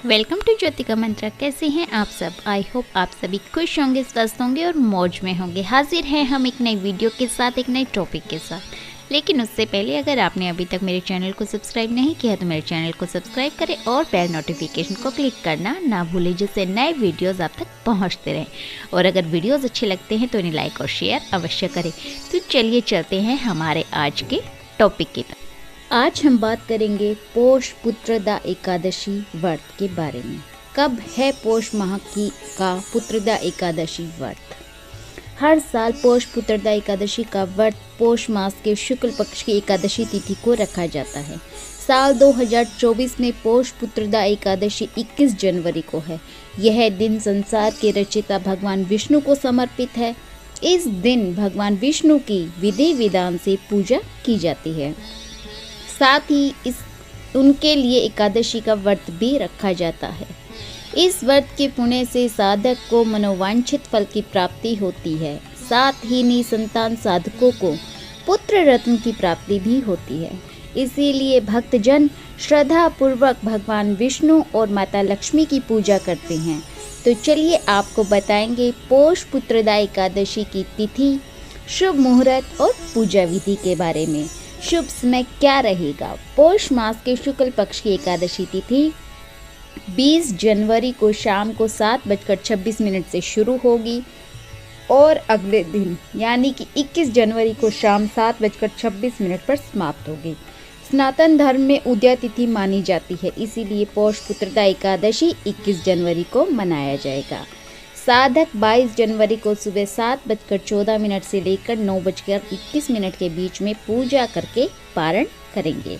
Welcome to Jyotika मंत्रा। कैसे हैं आप सब? आई होप आप सभी खुश होंगे, स्वस्थ होंगे और मौज में होंगे। हाजिर हैं हम एक नई वीडियो के साथ, एक नए टॉपिक के साथ। लेकिन उससे पहले अगर आपने अभी तक मेरे चैनल को सब्सक्राइब नहीं किया तो मेरे चैनल को सब्सक्राइब करें और बेल नोटिफिकेशन को क्लिक करना ना भूलें, जिससे नए वीडियोज़ आप तक पहुँचते रहें। और अगर वीडियोज़ अच्छे लगते हैं तो इन्हें लाइक और शेयर अवश्य करें। तो चलिए चलते हैं हमारे आज के टॉपिक की तरफ। आज हम बात करेंगे पौष पुत्रदा एकादशी व्रत के बारे में। कब है पौष माह का पुत्रदा एकादशी व्रत? हर साल पौष पुत्रदा एकादशी का व्रत पौष मास के शुक्ल पक्ष की एकादशी तिथि को रखा जाता है। साल 2024 में पौष पुत्रदा एकादशी 21 जनवरी को है। यह दिन संसार के रचयिता भगवान विष्णु को समर्पित है। इस दिन भगवान विष्णु की विधि विधान से पूजा की जाती है। साथ ही उनके लिए एकादशी का व्रत भी रखा जाता है। इस व्रत के पुण्य से साधक को मनोवांछित फल की प्राप्ति होती है। साथ ही निसंतान साधकों को पुत्र रत्न की प्राप्ति भी होती है। इसीलिए भक्तजन श्रद्धा पूर्वक भगवान विष्णु और माता लक्ष्मी की पूजा करते हैं। तो चलिए आपको बताएंगे पौष पुत्रदा एकादशी की तिथि, शुभ मुहूर्त और पूजा विधि के बारे में। शुभ समय क्या रहेगा? पौष मास के शुक्ल पक्ष की एकादशी तिथि 20 जनवरी को शाम को 7:26 से शुरू होगी और अगले दिन यानी कि 21 जनवरी को शाम 7:26 पर समाप्त होगी। सनातन धर्म में उदया तिथि मानी जाती है, इसीलिए पौष पुत्रदा एकादशी 21 जनवरी को मनाया जाएगा। साधक 22 जनवरी को सुबह 7:14 से लेकर 9:21 के बीच में पूजा करके पारण करेंगे।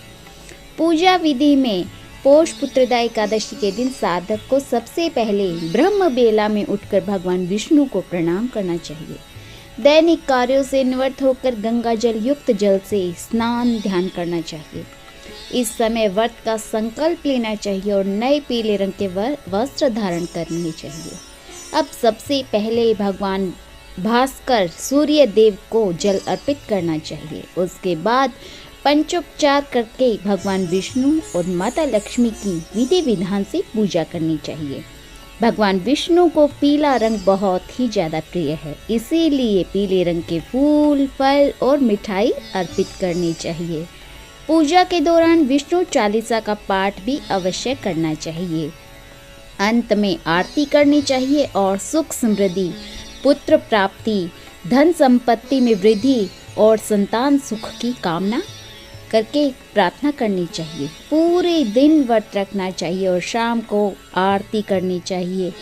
पूजा विधि में पौष पुत्रदा एकादशी के दिन साधक को सबसे पहले ब्रह्म बेला में उठकर भगवान विष्णु को प्रणाम करना चाहिए। दैनिक कार्यों से निवृत्त होकर गंगा जल युक्त जल से स्नान ध्यान करना चाहिए। इस समय व्रत का संकल्प लेना चाहिए और नए पीले रंग के वस्त्र धारण करने चाहिए। अब सबसे पहले भगवान भास्कर सूर्य देव को जल अर्पित करना चाहिए। उसके बाद पंचोपचार करके भगवान विष्णु और माता लक्ष्मी की विधि विधान से पूजा करनी चाहिए। भगवान विष्णु को पीला रंग बहुत ही ज़्यादा प्रिय है, इसीलिए पीले रंग के फूल, फल और मिठाई अर्पित करनी चाहिए। पूजा के दौरान विष्णु चालीसा का पाठ भी अवश्य करना चाहिए। अंत में आरती करनी चाहिए और सुख समृद्धि, पुत्र प्राप्ति, धन संपत्ति में वृद्धि और संतान सुख की कामना करके प्रार्थना करनी चाहिए। पूरे दिन व्रत रखना चाहिए और शाम को आरती करनी चाहिए।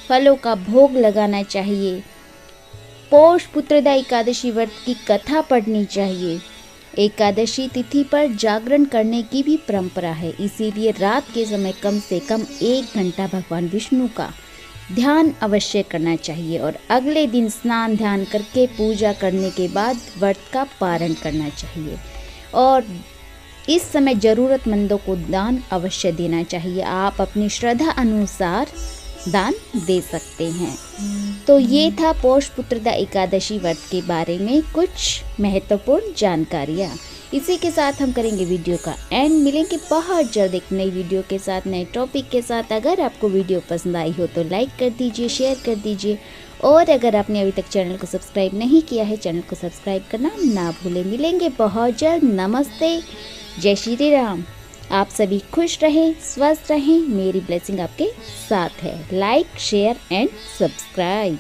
फलों का भोग लगाना चाहिए। पौष पुत्रदा एकादशी व्रत की कथा पढ़नी चाहिए। एकादशी तिथि पर जागरण करने की भी परंपरा है, इसीलिए रात के समय कम से कम 1 घंटा भगवान विष्णु का ध्यान अवश्य करना चाहिए और अगले दिन स्नान ध्यान करके पूजा करने के बाद व्रत का पारण करना चाहिए। और इस समय ज़रूरतमंदों को दान अवश्य देना चाहिए। आप अपनी श्रद्धा अनुसार दान दे सकते हैं। तो ये था पौष पुत्रदा एकादशी व्रत के बारे में कुछ महत्वपूर्ण जानकारियाँ। इसी के साथ हम करेंगे वीडियो का एंड। मिलेंगे बहुत जल्द एक नई वीडियो के साथ, नए टॉपिक के साथ। अगर आपको वीडियो पसंद आई हो तो लाइक कर दीजिए, शेयर कर दीजिए और अगर आपने अभी तक चैनल को सब्सक्राइब नहीं किया है, चैनल को सब्सक्राइब करना ना भूलें। मिलेंगे बहुत जल्द। नमस्ते, जय श्री राम। आप सभी खुश रहें, स्वस्थ रहें। मेरी ब्लेसिंग आपके साथ है। Like, share and subscribe.